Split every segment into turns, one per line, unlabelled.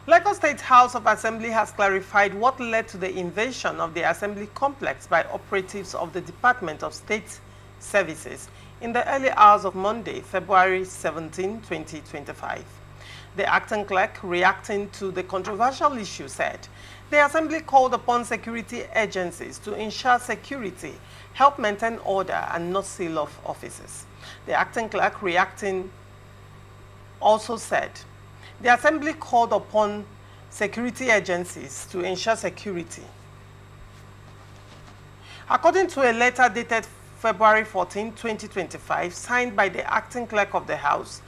Lagos State House of Assembly has clarified what led to the invasion of the Assembly complex by operatives of the Department of State Services in the early hours of Monday, February 17, 2025. The acting clerk, reacting to the controversial issue, said the Assembly called upon security agencies to ensure security, help maintain order, and not seal off offices. The acting clerk, reacting, also said the Assembly called upon security agencies to ensure security. According to a letter dated February 14, 2025, signed by the acting clerk of the House,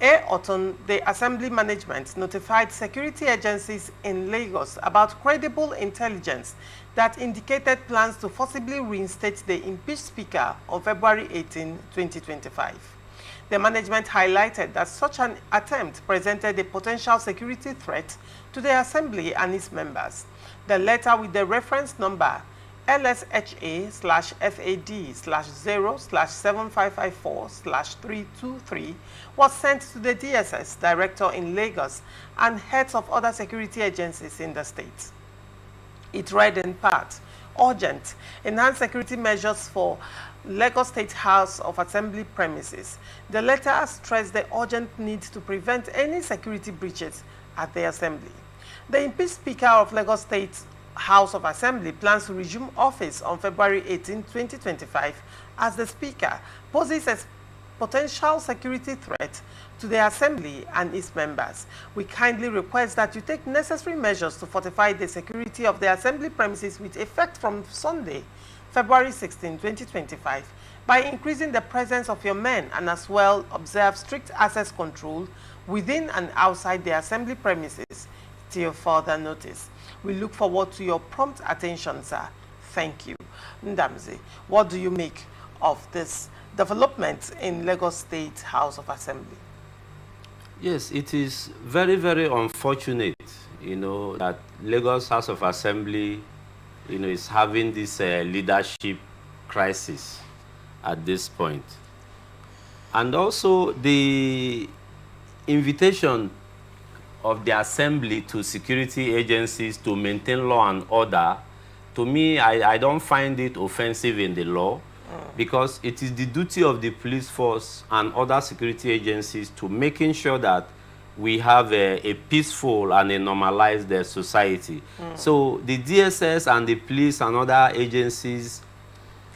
A. Otton, the Assembly management notified security agencies in Lagos about credible intelligence that indicated plans to forcibly reinstate the impeached Speaker on February 18, 2025. The management highlighted that such an attempt presented a potential security threat to the Assembly and its members. The letter with the reference number LSHA/FAD/0/7554/323 was sent to the DSS Director in Lagos and heads of other security agencies in the state. It read in part, urgent, enhanced security measures for Lagos State House of Assembly premises. The letter stressed the urgent need to prevent any security breaches at the Assembly. The impeached Speaker of Lagos State House of Assembly plans to resume office on February 18, 2025, as the Speaker poses a potential security threat to the Assembly and its members. We kindly request that you take necessary measures to fortify the security of the Assembly premises with effect from Sunday, February 16, 2025, by increasing the presence of your men and as well observe strict access control within and outside the Assembly premises till further notice. We look forward to your prompt attention, sir. Thank you. Ndamzi, what do you make of this development in Lagos State House of Assembly?
Yes, it is very, very unfortunate, that Lagos House of Assembly, is having this leadership crisis at this point. And also the invitation of the Assembly to security agencies to maintain law and order, to me, I don't find it offensive in the law, because it is the duty of the police force and other security agencies to making sure that we have a peaceful and a normalized society. So the DSS and the police and other agencies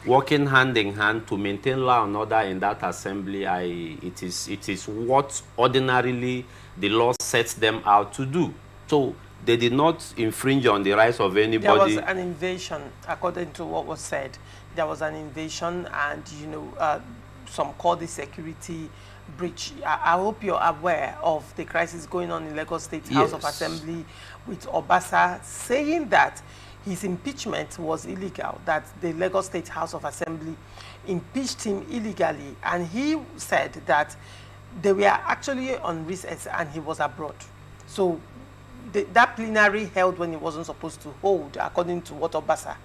working hand in hand to maintain law and order in that assembly, it is what ordinarily the law sets them out to do. So they did not infringe on the rights of anybody.
There was an invasion, according to what was said. There was an invasion, and some call the security breach. I hope you're aware of the crisis going on in Lagos State House of Assembly, with Obasa saying that his impeachment was illegal, that the Lagos State House of Assembly impeached him illegally, and he said that they were actually on recess and he was abroad. So that plenary held when he wasn't supposed to hold, according to what Obasa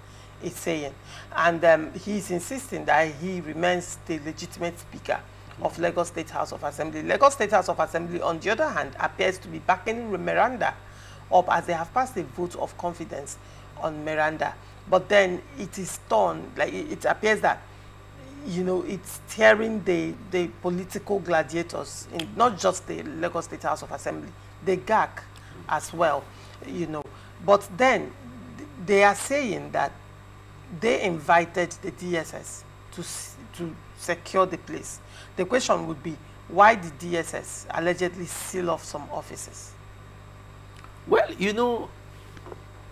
is saying. And he's insisting that he remains the legitimate Speaker of Lagos State House of Assembly. Lagos State House of Assembly, on the other hand, appears to be backing Miranda up, as they have passed a vote of confidence on Miranda. But then it is torn, like it appears that it's tearing the political gladiators, in not just the Lagos State House of Assembly, the GAC as well, But then they are saying that they invited the DSS to secure the place. The question would be, why did DSS allegedly seal off some offices?
Well,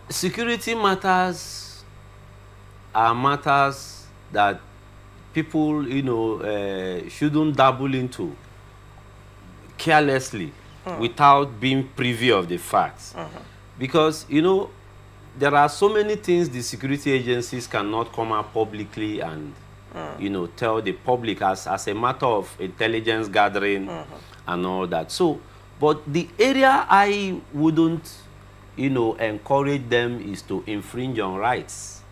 security matters are matters that people, shouldn't dabble into carelessly without being privy of the facts. Because, there are so many things the security agencies cannot come out publicly and, tell the public as a matter of intelligence gathering and all that. So, but the area I wouldn't, encourage them is to infringe on rights.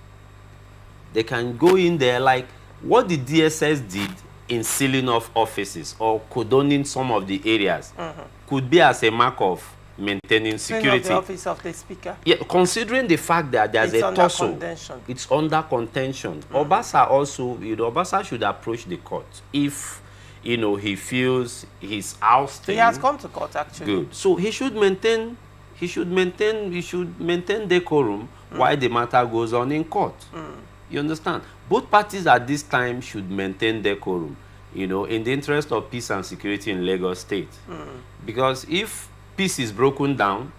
They can go in there like what the DSS did in sealing off offices or cordoning some of the areas could be as a mark of maintaining security.
The office of the speaker.
Yeah, considering the fact that there's
It's
a
under
tussle,
contention.
it's under contention. Obasa also, Obasa should approach the court if, he feels he's ousted.
He has come to court actually.
Good. So he should maintain decorum while the matter goes on in court. You understand? Both parties at this time should maintain decorum, in the interest of peace and security in Lagos State. Because if peace is broken down,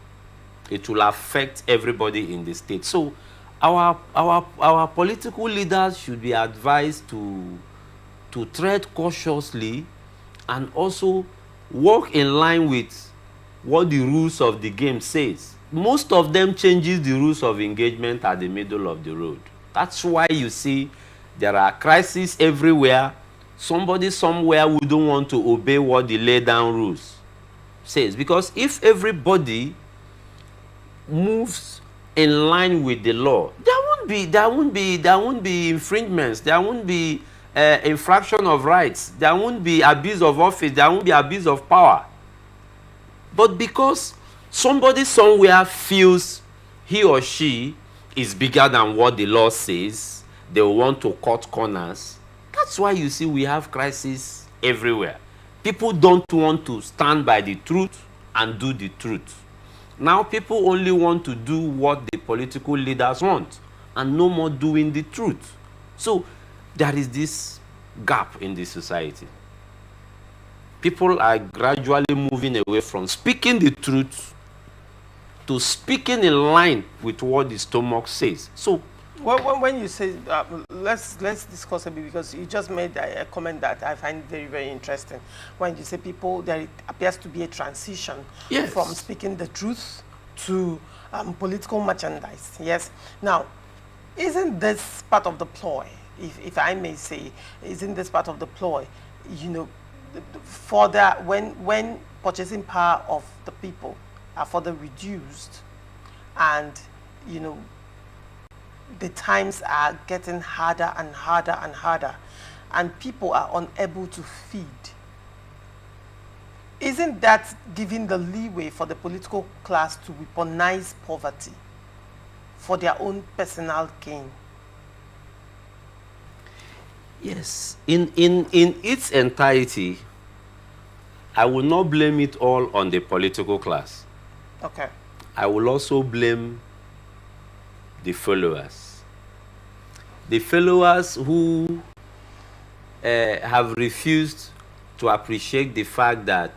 it will affect everybody in the state. So our political leaders should be advised to tread cautiously and also work in line with what the rules of the game says. Most of them changes the rules of engagement at the middle of the road. That's why you see there are crises everywhere. Somebody somewhere who don't want to obey what the laid down rules says. Because if everybody moves in line with the law, there won't be infringements, there won't be infraction of rights, there won't be abuse of office, there won't be abuse of power. But because somebody somewhere feels he or she is bigger than what the law says, they want to cut corners. That's why you see we have crises everywhere. People don't want to stand by the truth and do the truth. Now people only want to do what the political leaders want and no more doing the truth. So there is this gap in the society. People are gradually moving away from speaking the truth to speaking in line with what the stomach says. So
when you say, let's discuss a bit, because you just made a comment that I find very, very interesting. When you say people, there appears to be a transition from speaking the truth to political merchandise. Yes. Now, isn't this part of the ploy, if I may say, isn't this part of the ploy, further when purchasing power of the people are further reduced and, the times are getting harder and harder and harder, and people are unable to feed. Isn't that giving the leeway for the political class to weaponize poverty for their own personal gain?
Yes. In its entirety, I will not blame it all on the political class.
Okay.
I will also blame the followers. The followers who have refused to appreciate the fact that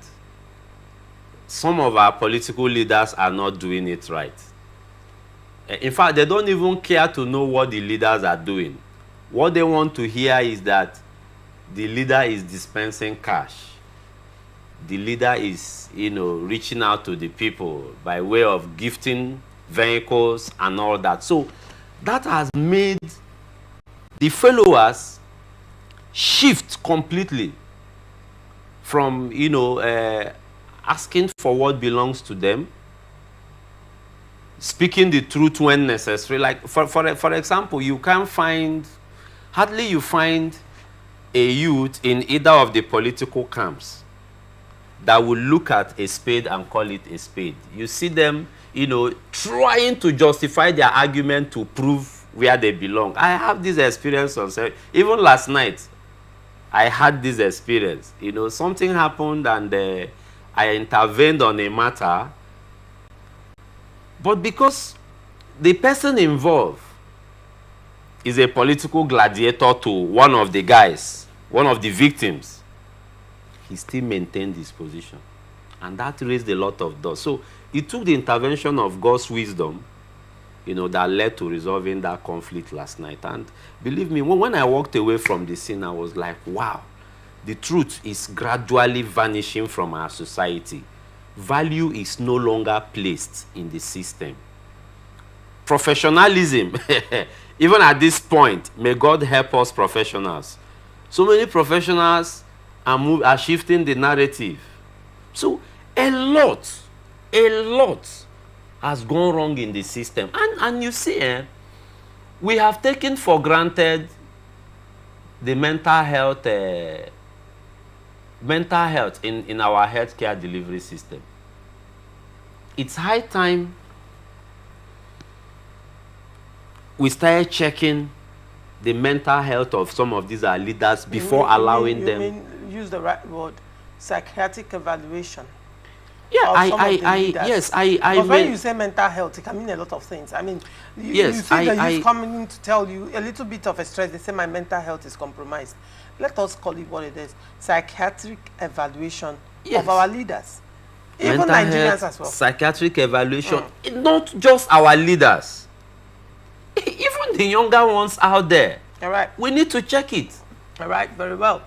some of our political leaders are not doing it right. In fact, they don't even care to know what the leaders are doing. What they want to hear is that the leader is dispensing cash. The leader is, reaching out to the people by way of gifting vehicles and all that. So that has made the followers shift completely from, asking for what belongs to them, speaking the truth when necessary. Like, for example, hardly you find a youth in either of the political camps that will look at a spade and call it a spade. You see them, trying to justify their argument to prove where they belong. I have this experience even last night. I had this experience. Something happened and I intervened on a matter. But because the person involved is a political gladiator to one of the guys, one of the victims, he still maintained his position. And that raised a lot of doors. So it took the intervention of God's wisdom, that led to resolving that conflict last night. And believe me, when I walked away from the scene, I was like, wow, the truth is gradually vanishing from our society. Value is no longer placed in the system. Professionalism, even at this point, may God help us professionals. So many professionals are shifting the narrative. So a lot has gone wrong in the system. And you see, we have taken for granted the mental health in our healthcare delivery system. it's high time we started checking the mental health of some of these our leaders before allowing them.
Use the right word, psychiatric evaluation.
Yeah,
because when you say mental health, it can mean a lot of things. I mean, you see the youth coming in to tell you a little bit of a stress. They say my mental health is compromised. Let us call it what it is: psychiatric evaluation of our leaders, even
mental
Nigerians
health,
as well.
Psychiatric evaluation, not just our leaders, even the younger ones out there.
All right,
we need to check it.
All right, very well.